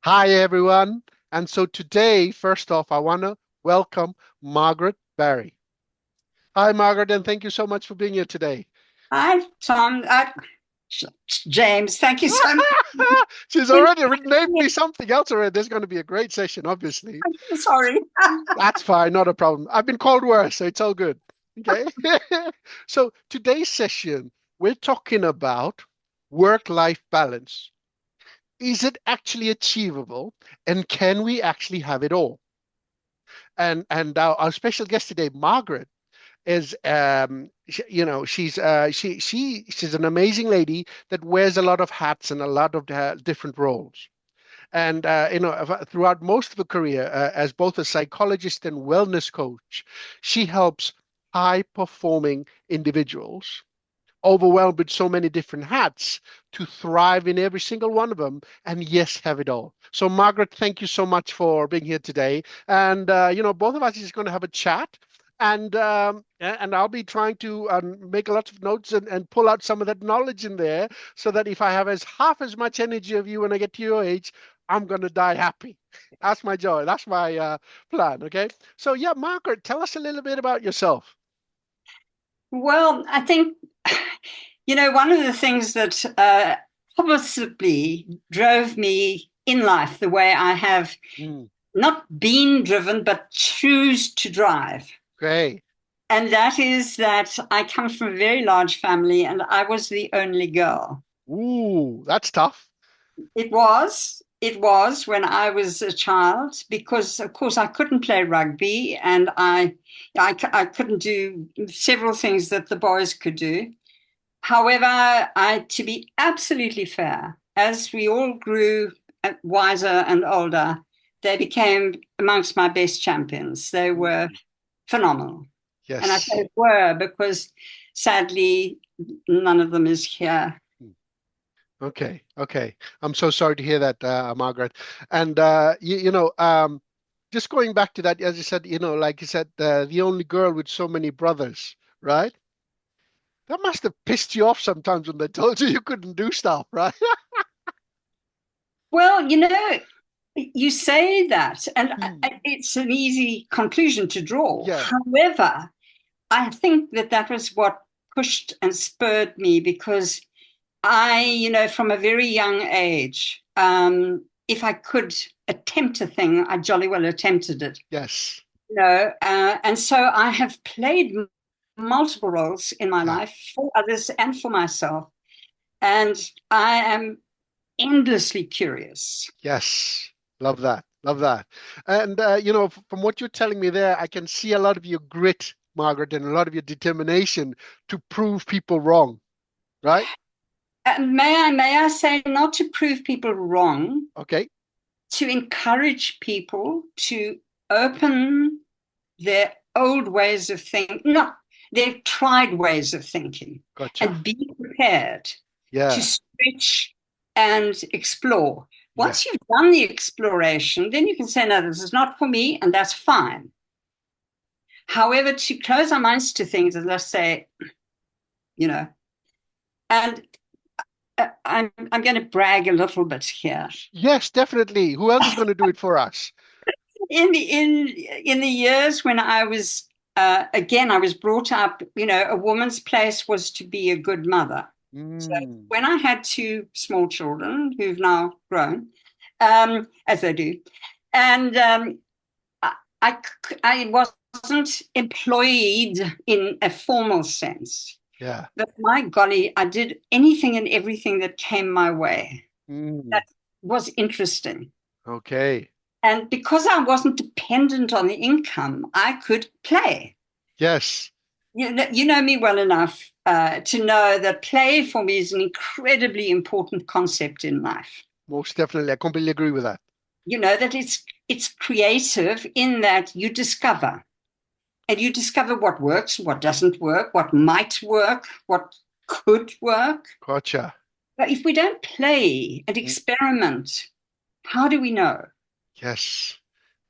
Hi, everyone. And so today, first off, I want to welcome Margaret Barrie. Hi, Margaret, and thank you so much for being here today. Hi, Tom. James, thank you so much. She's already named me something else already. There's going to be a great session, obviously. I'm sorry. That's fine, not a problem. I've been called worse, so it's all good. Okay. So today's session, we're talking about work-life balance. Is it actually achievable, and can we actually have it all? And our special guest today, Margaret, is she's an amazing lady that wears a lot of hats and a lot of different roles. And throughout most of her career, as both a psychologist and wellness coach, she helps high performing individuals overwhelmed with so many different hats to thrive in every single one of them and yes, have it all. So Margaret, thank you so much for being here today. And both of us is going to have a chat. And I'll be trying to make lots of notes and pull out some of that knowledge in there so that if I have as half as much energy of you when I get to your age, I'm going to die happy. That's my joy. That's my plan. Okay. So yeah, Margaret, tell us a little bit about yourself. Well, I think, one of the things that possibly drove me in life the way I have Mm, not been driven, but choose to drive. great. And that is that I come from a very large family and I was the only girl. Ooh, that's tough. It was when I was a child because, of course, I couldn't play rugby and I couldn't do several things that the boys could do. However, to be absolutely fair, as we all grew wiser and older, they became amongst my best champions. They were Mm, phenomenal. And I yes. say were because sadly, none of them is here. Mm, okay, okay. I'm so sorry to hear that, Margaret. And just going back to that, as you said, like you said, the only girl with so many brothers, right? That must have pissed you off sometimes when they told you you couldn't do stuff, right? Well, you say that, and Mm, it's an easy conclusion to draw. yeah. However, I think that that was what pushed and spurred me because from a very young age, if I could attempt a thing, I jolly well attempted it. Yes. And so I have played multiple roles in my Yeah. life for others and for myself, and I am endlessly curious. Yes. Love that. Love that. And from what you're telling me there, I can see a lot of your grit, Margaret, and a lot of your determination to prove people wrong, right? And may I say, not to prove people wrong, Okay. to encourage people to open their old ways of thinking, not their tried ways of thinking, Gotcha. and be prepared to Yeah. stretch and explore. Yeah. Once you've done the exploration, then you can say, no, this is not for me, and that's fine. However, to close our minds to things, as I say, you know, and I'm going to brag a little bit here. Yes, definitely. Who else is going to do it for us? In the years when I was again, I was brought up. A woman's place was to be a good mother. So Mm. when I had two small children who've now grown, as they do, and I, I I wasn't employed in a formal sense, Yeah. but my golly, I did anything and everything that came my way. Mm. That was interesting. Okay. And because I wasn't dependent on the income, I could play. Yes. You know me well enough to know that play for me is an incredibly important concept in life. Most definitely. I completely agree with that. You know that it's creative in that you discover and you discover what works, what doesn't work, what might work, what could work. Gotcha. But if we don't play and Mm. experiment, how do we know? Yes.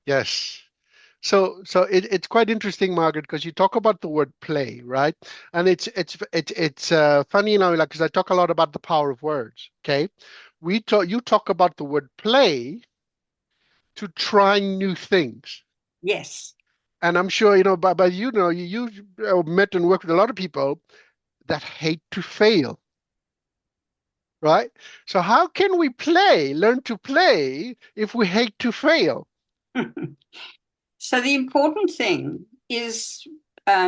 Yes. So it's quite interesting, Margaret, because you talk about the word play, right? And it's funny, like because I talk a lot about the power of words. Okay, you talk about the word play, to trying new things. Yes. And I'm sure, but you met and worked with a lot of people that hate to fail, right? So how can we learn to play if we hate to fail? So the important thing is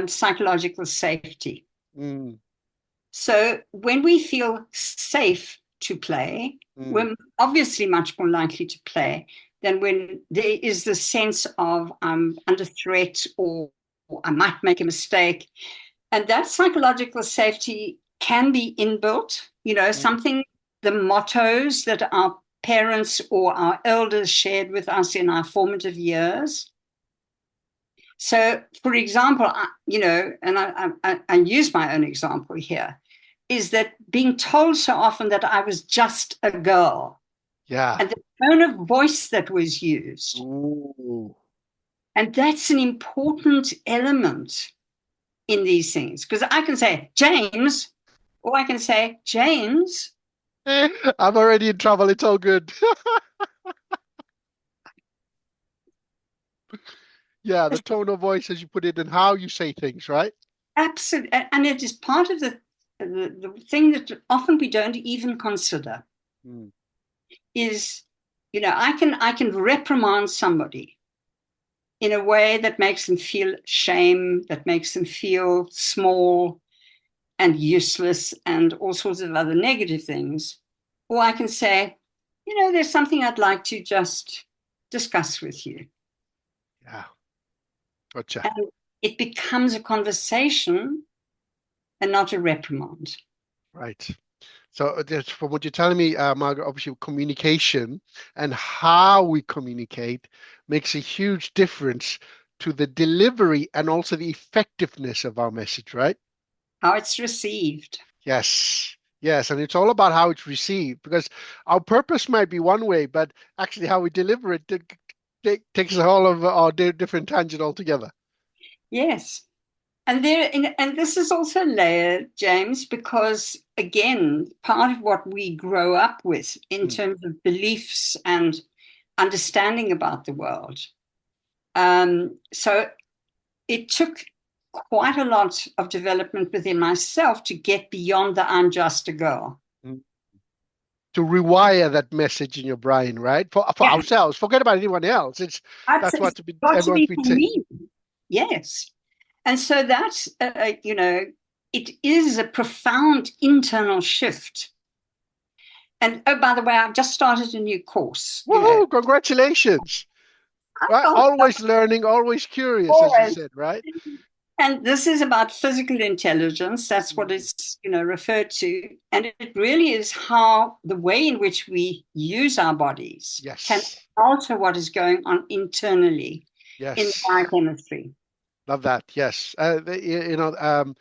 psychological safety. Mm, So when we feel safe to play, mm, we're obviously much more likely to play than when there is the sense of I'm under threat or I might make a mistake. And that psychological safety can be inbuilt, mm, something, the mottos that our parents or our elders shared with us in our formative years. So, for example, and I use my own example here, is that being told so often that I was just a girl yeah. and the tone of voice that was used. Ooh. And that's an important element in these things because I can say, James, or I can say, James. I'm already in trouble. It's all good. Yeah, the tone of voice as you put it and how you say things, right? Absolutely. And it is part of the thing that often we don't even consider Mm, is, I can reprimand somebody in a way that makes them feel shame, that makes them feel small and useless and all sorts of other negative things. Or I can say, there's something I'd like to just discuss with you. yeah, gotcha. And it becomes a conversation and not a reprimand. Right. So just from what you're telling me, Margaret, obviously communication and how we communicate makes a huge difference to the delivery and also the effectiveness of our message, right? How it's received. Yes. Yes. And it's all about how it's received because our purpose might be one way, but actually how we deliver it takes a whole of our different tangent altogether. Yes. And this is also layered, James, because again, part of what we grow up with in Mm, terms of beliefs and understanding about the world. So it took quite a lot of development within myself to get beyond the I'm just a girl. mm. To rewire that message in your brain, right? For Yeah, ourselves. Forget about anyone else. That's it's what got to everyone's be been for saying. me. Yes. And so that's, it is a profound internal shift. And oh, by the way, I've just started a new course. Woohoo! Congratulations. Right? Oh, Always learning, always curious, as you always. said, right? And this is about physical intelligence. That's what Mm. it's, referred to. And it really is how the way in which we use our bodies can Yes. alter what is going on internally in the Yes. biochemistry. Love that. Yes. The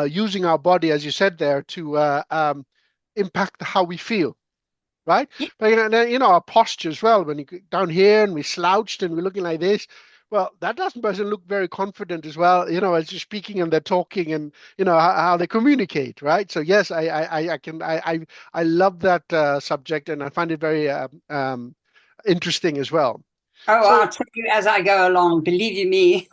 using our body, as you said there, to impact how we feel, right? Yeah. But our posture as well. When you get down here and we slouched and we're looking like this, well, that doesn't person look very confident as well. As you're speaking and they're talking and how they communicate, right? So yes, I love that subject and I find it very interesting as well. Oh, So I'll tell you as I go along, believe you me.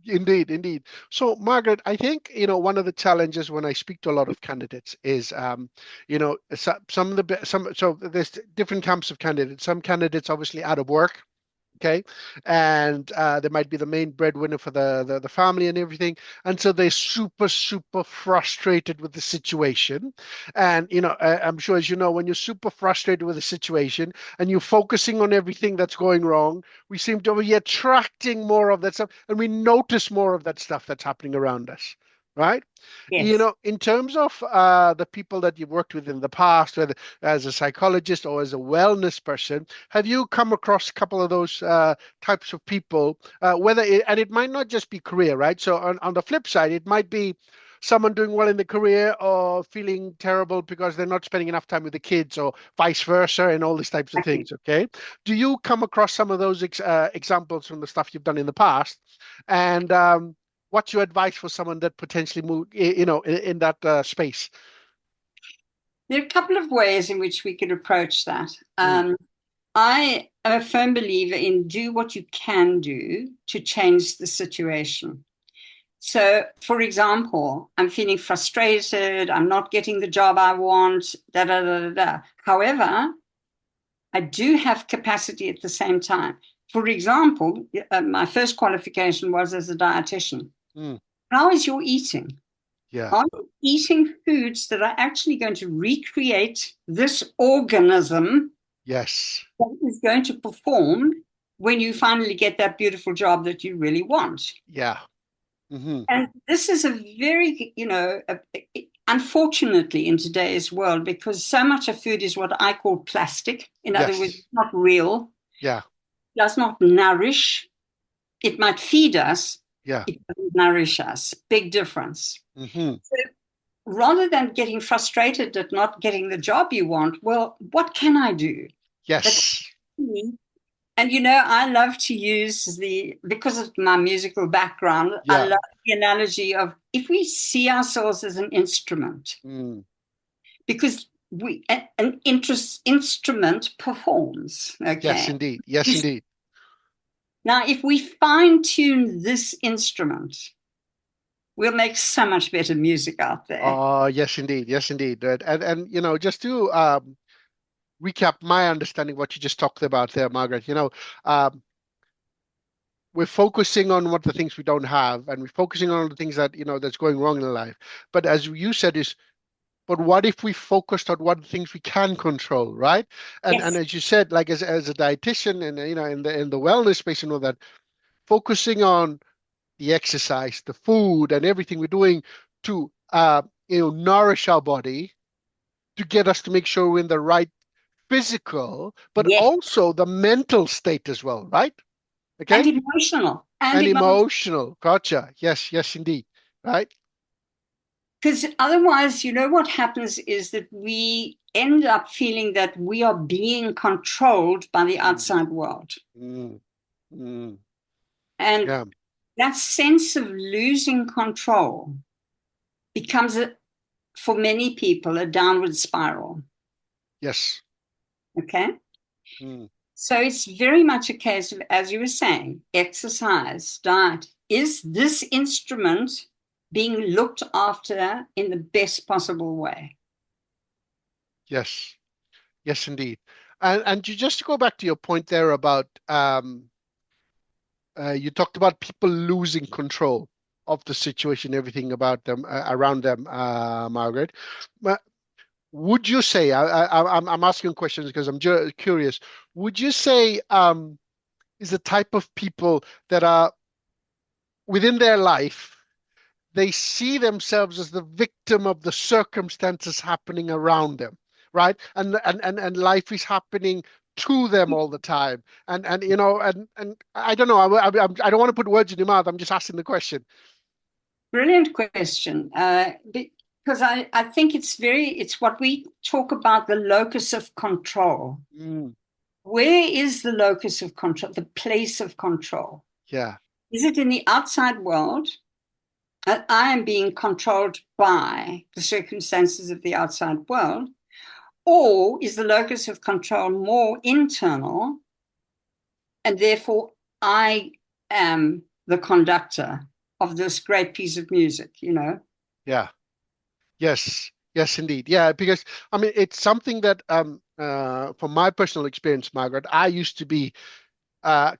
indeed, indeed. So, Margaret, I think, one of the challenges when I speak to a lot of candidates is, some of so there's different camps of candidates. Some candidates obviously out of work, okay, and they might be the main breadwinner for the family and everything, and so they're super frustrated with the situation. And I'm sure, as you know, when you're super frustrated with the situation and you're focusing on everything that's going wrong, we seem to be attracting more of that stuff, and we notice more of that stuff that's happening around us, right? Yes. In terms of the people that you've worked with in the past, whether as a psychologist or as a wellness person, have you come across a couple of those types of people? And it might not just be career, right? So on the flip side, it might be someone doing well in the career or feeling terrible because they're not spending enough time with the kids or vice versa and all these types of things, okay? Do you come across some of those examples from the stuff you've done in the past? And what's your advice for someone that potentially moved, in that space? There are a couple of ways in which we could approach that. Mm, I am a firm believer in do what you can do to change the situation. So, for example, I'm feeling frustrated, I'm not getting the job I want, da da da da da. However, I do have capacity at the same time. For example, my first qualification was as a dietitian. Mm, How is your eating? yeah. Are you eating foods that are actually going to recreate this organism Yes. that is going to perform when you finally get that beautiful job that you really want? Yeah. Hmm. And this is a very, unfortunately in today's world, because so much of food is what I call plastic. In other words, Yes. not real, Yeah. does not nourish. It might feed us, Yeah. it doesn't nourish us. Big difference. Hmm. So rather than getting frustrated at not getting the job you want, well, what can I do? That Yes. And I love to use because of my musical background, I Yeah. love the analogy of if we see ourselves as an instrument, Mm. because an instrument performs, Yes, okay? indeed. Yes, indeed. Now, if we fine tune this instrument, we'll make so much better music out there. Oh, yes, indeed. Yes, indeed. And just to recap my understanding what you just talked about there, Margaret, um, we're focusing on what the things we don't have, and we're focusing on the things that, that's going wrong in life. But as you said, but what if we focused on what things we can control, right? And Yes. as you said, like as a dietitian and in the wellness space and all that, focusing on the exercise, the food, and everything we're doing to nourish our body to get us to make sure we're in the right physical, but Yes. also the mental state as well, right? And Okay. emotional. And And emotional. emotional. Gotcha. Yes, yes, indeed. Right? Because otherwise, what happens is that we end up feeling that we are being controlled by the Mm, outside world. mm, mm. And Yeah. that sense of losing control becomes, for many people, a downward spiral. Yes. Okay. Mm, So it's very much a case of, as you were saying, exercise, diet. Is this instrument being looked after in the best possible way? yes. Yes, indeed. And just to go back to your point there about you talked about people losing control of the situation, everything about them around them, Margaret. Ma- Would you say, I'm asking questions because I'm curious. Would you say is the type of people that are within their life, they see themselves as the victim of the circumstances happening around them, right? And life is happening to them all the time. And I don't know. I don't want to put words in your mouth. I'm just asking the question. Brilliant question. Because I think it's what we talk about the locus of control. Mm, Where is the locus of control, the place of control? yeah. Is it in the outside world? I am being controlled by the circumstances of the outside world. Or is the locus of control more internal? And therefore, I am the conductor of this great piece of music? Yeah. Yes. Yes, indeed. Yeah, because I mean it's something that from my personal experience, Margaret, I used to be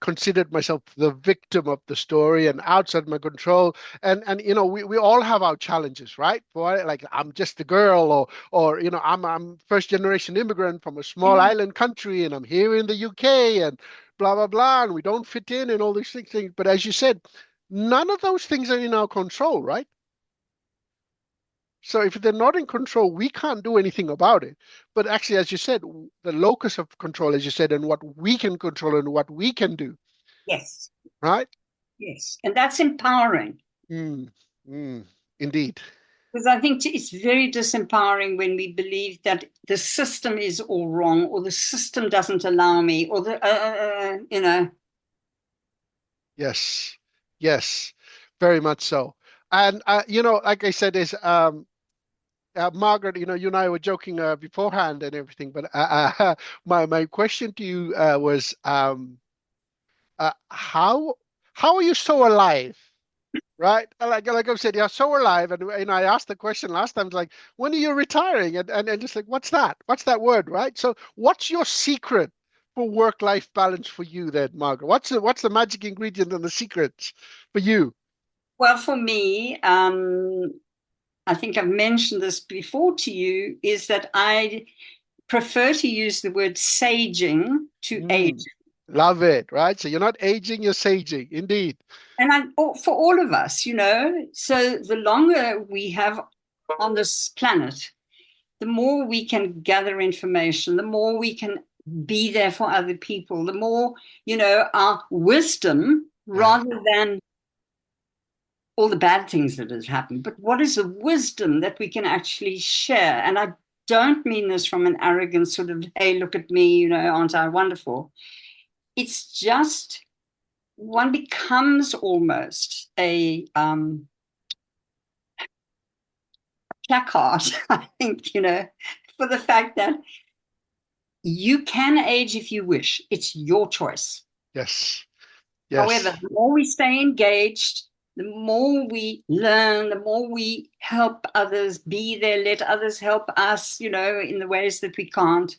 considered myself the victim of the story and outside my control. And we all have our challenges, right? For like I'm just a girl, or I'm first generation immigrant from a small Yeah. island country, and I'm here in the UK, and blah blah blah, and we don't fit in, and all these things. But as you said, none of those things are in our control, right? So if they're not in control, we can't do anything about it. But actually, as you said, the locus of control, as you said, and what we can control and what we can do, Yes. right? Yes. And that's empowering. Mm, mm, indeed. Because I think it's very disempowering when we believe that the system is all wrong, or the system doesn't allow me, or Yes. Yes. Very much so. And like I said, is Margaret, you and I were joking beforehand and everything, but my question to you was, how are you so alive? Right? Like I've said, you're so alive. And I asked the question last time, it's like, when are you retiring? And just like, what's that? What's that word? Right? So what's your secret for work-life balance for you then, Margaret? What's the magic ingredient and the secrets for you? Well, for me, I think I've mentioned this before to you, is that I prefer to use the word saging to age. Mm, love it, right? So you're not aging, you're saging. Indeed. And for all of us, so the longer we have on this planet, the more we can gather information, the more we can be there for other people, the more, our wisdom, Yeah. rather than all the bad things that has happened, but what is the wisdom that we can actually share? And I don't mean this from an arrogant sort of, hey, look at me, aren't I wonderful? It's just one becomes almost a placard, I think, for the fact that you can age if you wish. It's your choice. Yes. However, Yes. the more we stay engaged, the more we learn, the more we help others be there, let others help us, in the ways that we can't,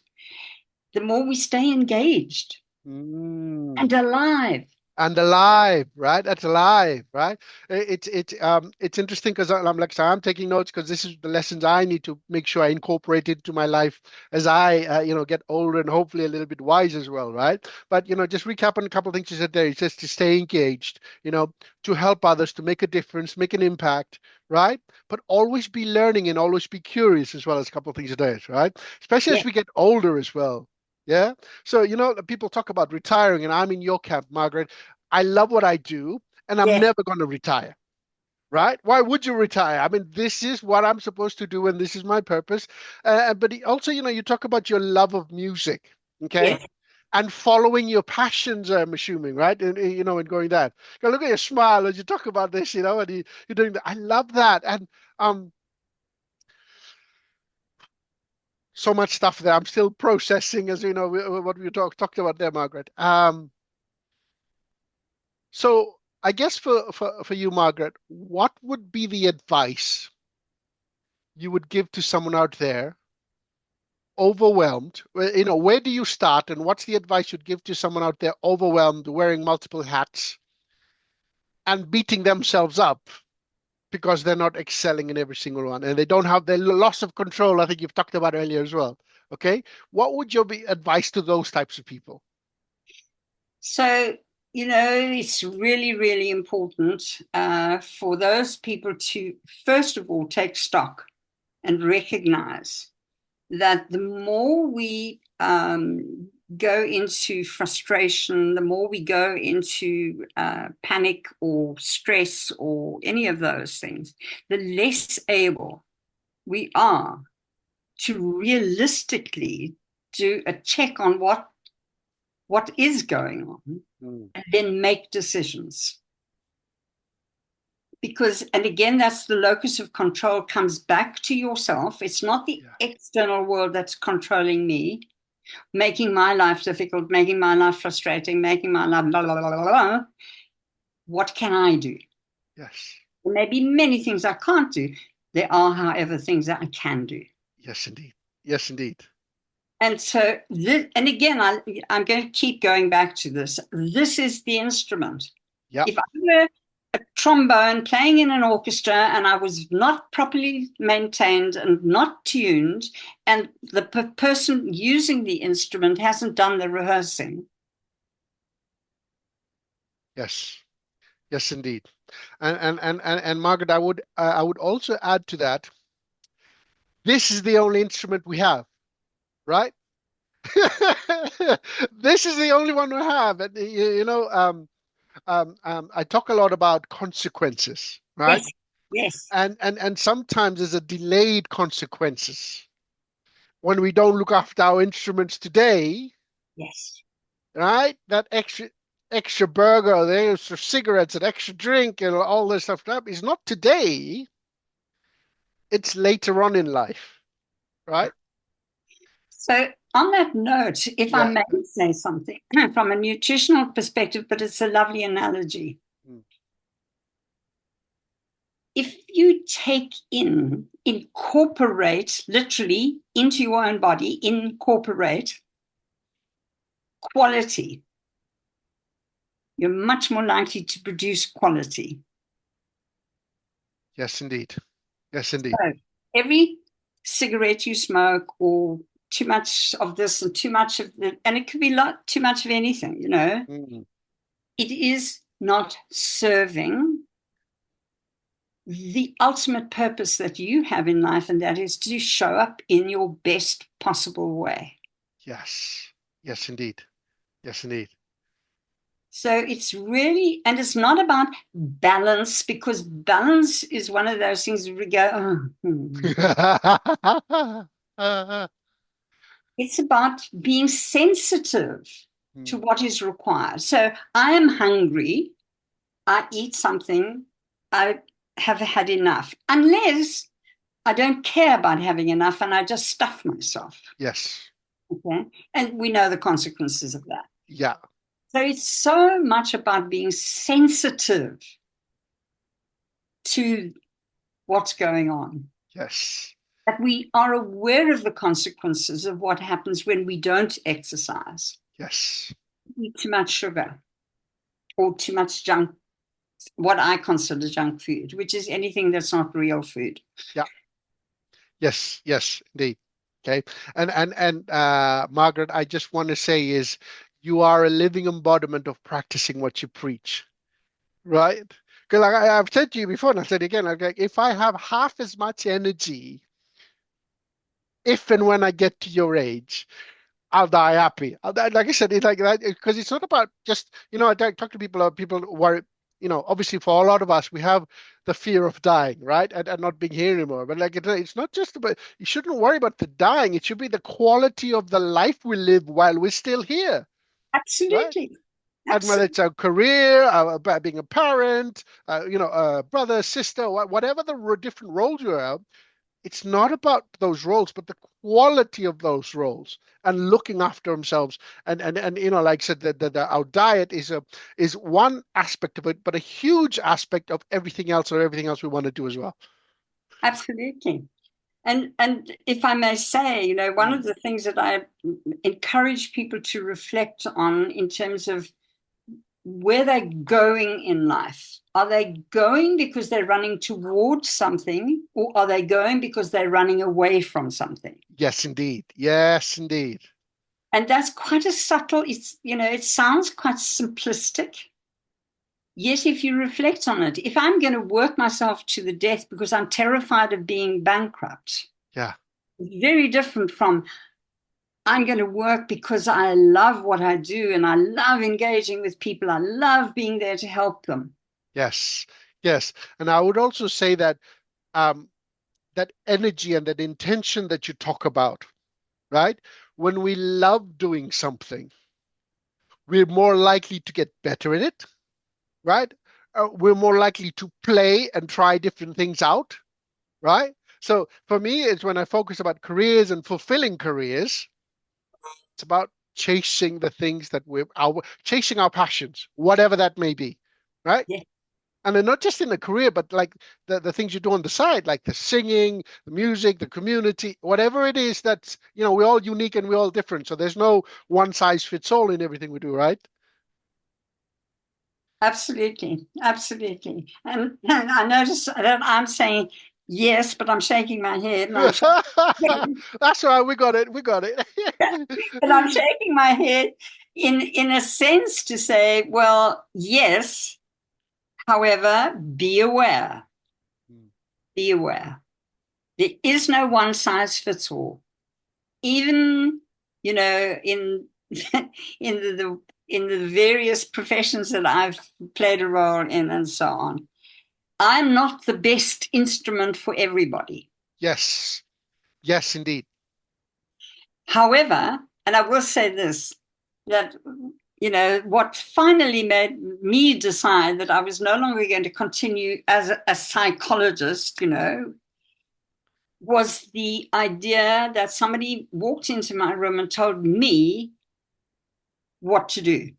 the more we stay engaged Mm. and alive. And alive, right? That's alive, right? It's interesting because I'm like, so I'm taking notes because this is the lessons I need to make sure I incorporate into my life as I get older and hopefully a little bit wise as well, right? But just recapping a couple of things you said there. It's just to stay engaged, to help others, to make a difference, make an impact, right? But always be learning and always be curious as well as a couple of things there, right? Especially Yeah, as we get older as well. Yeah. So, people talk about retiring, and I'm in your camp, Margaret. I love what I do, and I'm yeah, never going to retire, right? Why would you retire? I mean, this is what I'm supposed to do, and this is my purpose. But also, you talk about your love of music, okay? yeah. And following your passions, I'm assuming, right? And going that. Now, look at your smile as you talk about this, and you're doing that. I love that. And um, so much stuff there. I'm still processing, as you know, what we talked about there, Margaret. So I guess for you, Margaret, what would be the advice you would give to someone out there overwhelmed? Where do you start, and what's the advice you'd give to someone out there overwhelmed, wearing multiple hats and beating themselves up because they're not excelling in every single one and they don't have their loss of control? I think you've talked about earlier as well. Okay, what would your advice to those types of people? So, it's really, really important for those people to, first of all, take stock and recognize that the more we go into frustration, the more we go into panic or stress or any of those things, the less able we are to realistically do a check on what is going on Mm, and then make decisions. Because, and again, that's the locus of control comes back to yourself. It's not the yeah. external world that's controlling me, making my life difficult, making my life frustrating, making my life blah, blah, blah, blah, blah. What can I do? Yes. There may be many things I can't do. There are, however, things that I can do. Yes, indeed. Yes, indeed. And so, this, and again, I'm going to keep going back to this. This is the instrument. Yep. If I were a trombone playing in an orchestra and I was not properly maintained and not tuned, and the person using the instrument hasn't done the rehearsing. Yes. Yes, indeed. And Margaret, I would also add to that. This is the only instrument we have, right? This is the only one we have, and I talk a lot about consequences, right? Yes, yes, And sometimes there's a delayed consequences when we don't look after our instruments today, yes, right? That extra burger, the extra cigarettes, that extra drink, and all this stuff. That is not today. It's later on in life, right? So, on that note, if I Yeah. may say something from a nutritional perspective, but it's a lovely analogy. Mm. If you incorporate literally into your own body, incorporate quality, you're much more likely to produce quality. Yes, indeed. Yes, indeed. So every cigarette you smoke, or too much of this and too much of the, and it could be too much of anything, Mm. it is not serving the ultimate purpose that you have in life, and that is to show up in your best possible way. Yes. Yes, indeed. Yes, indeed. So it's really, and it's not about balance, because balance is one of those things we go, It's about being sensitive to Mm. what is required. So I am hungry, I eat something, I have had enough, unless I don't care about having enough and I just stuff myself. Yes. Okay. And we know the consequences of that. Yeah. So it's so much about being sensitive to what's going on, Yes. that we are aware of the consequences of what happens when we don't exercise, Yes. eat too much sugar or too much junk, what I consider junk food, which is anything that's not real food. Yeah. Yes. Yes, indeed. Okay. And Margaret, I just want to say is you are a living embodiment of practicing what you preach, right? Because I've said to you before, and I've said again, like if I have half as much energy, if and when I get to your age, I'll die happy. I'll die, like I said, it's like that because it's not about just, I talk to people, people worry, obviously for a lot of us, we have the fear of dying, right? And not being here anymore. But like it's not just about, you shouldn't worry about the dying. It should be the quality of the life we live while we're still here, right? Absolutely. And whether Absolutely. it's a career, about being a parent, a brother, sister, whatever the different roles you have, it's not about those roles, but the quality of those roles and looking after themselves. And like I said, our diet is one aspect of it, but a huge aspect of everything else or everything else we want to do as well. Absolutely. And if I may say, one Mm. of the things that I encourage people to reflect on in terms of where they're going in life. Are they going because they're running towards something, or are they going because they're running away from something? Yes, indeed. Yes, indeed. And that's quite a subtle, it sounds quite simplistic. Yet, if you reflect on it, if I'm going to work myself to the death because I'm terrified of being bankrupt, Yeah. it's very different from I'm going to work because I love what I do and I love engaging with people. I love being there to help them. Yes. Yes. And I would also say that um, that energy and that intention that you talk about, right? When we love doing something, we're more likely to get better at it, right? We're more likely to play and try different things out, right? So for me, it's when I focus about careers and fulfilling careers, it's about chasing the things that chasing our passions, whatever that may be, right? Yeah, And then not just in the career, but like the things you do on the side, like the singing, the music, the community, whatever it is that's, we're all unique and we're all different. So there's no one size fits all in everything we do, right? absolutely. Absolutely. And I notice that I'm saying yes, but I'm shaking my head and I'm shaking, That's right. We got it. We got it. but I'm shaking my head in a sense to say, well, yes, however, be aware. Be aware. There is no one size fits all. Even, in in the various professions that I've played a role in and so on, I'm not the best instrument for everybody. Yes. Yes, indeed. However, and I will say this, that what finally made me decide that I was no longer going to continue as a psychologist, was the idea that somebody walked into my room and told me what to do.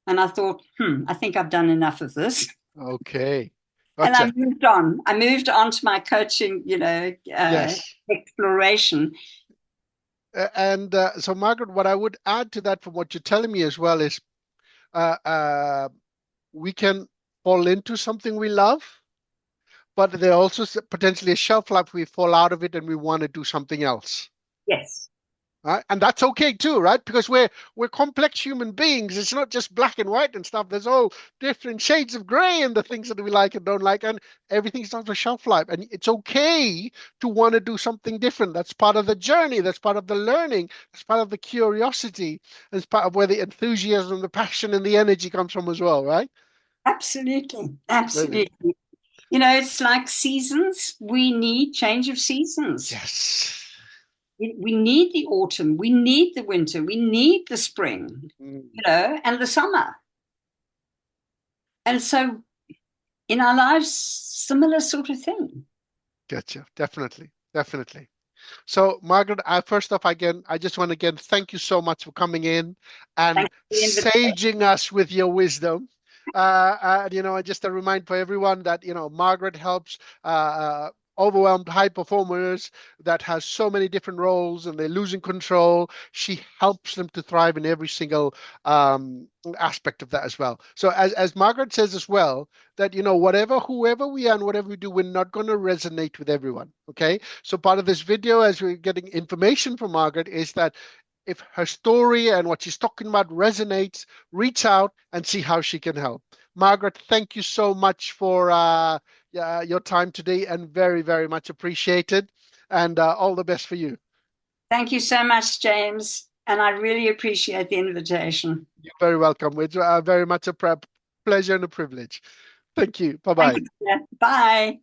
And I thought, I think I've done enough of this. Okay. And I Gotcha. moved on. I moved on to my coaching, Yes. exploration. And so, Margaret, what I would add to that from what you're telling me as well is uh, uh, we can fall into something we love, but there also potentially a shelf life we fall out of it and we want to do something else. Yes, Right? And that's okay too, right? Because we're complex human beings. It's not just black and white and stuff. There's all different shades of gray in the things that we like and don't like, and everything's not a shelf life. And it's okay to want to do something different. That's part of the journey. That's part of the learning. That's part of the curiosity. It's part of where the enthusiasm, the passion, and the energy comes from as well, right? absolutely. Brilliant. Absolutely. It's like seasons. We need change of seasons. Yes. We need the autumn. We need the winter. We need the spring, Mm, and the summer. And so in our lives, similar sort of thing. gotcha. Definitely. Definitely. So, Margaret, first off, again, I just want to again thank you so much for coming in and Thanks for the invitation. saging us with your wisdom. Just a reminder for everyone that, Margaret helps overwhelmed high performers that has so many different roles and they're losing control. She helps them to thrive in every single aspect of that as well. So, as Margaret says as well, that, whoever we are and whatever we do, we're not going to resonate with everyone. Okay. So part of this video, as we're getting information from Margaret, is that if her story and what she's talking about resonates, reach out and see how she can help. Margaret, thank you so much for your time today and very, very much appreciated. And all the best for you. Thank you so much, James. And I really appreciate the invitation. You're very welcome. It's very much a pleasure and a privilege. Thank you. Bye Thank bye. you. Bye.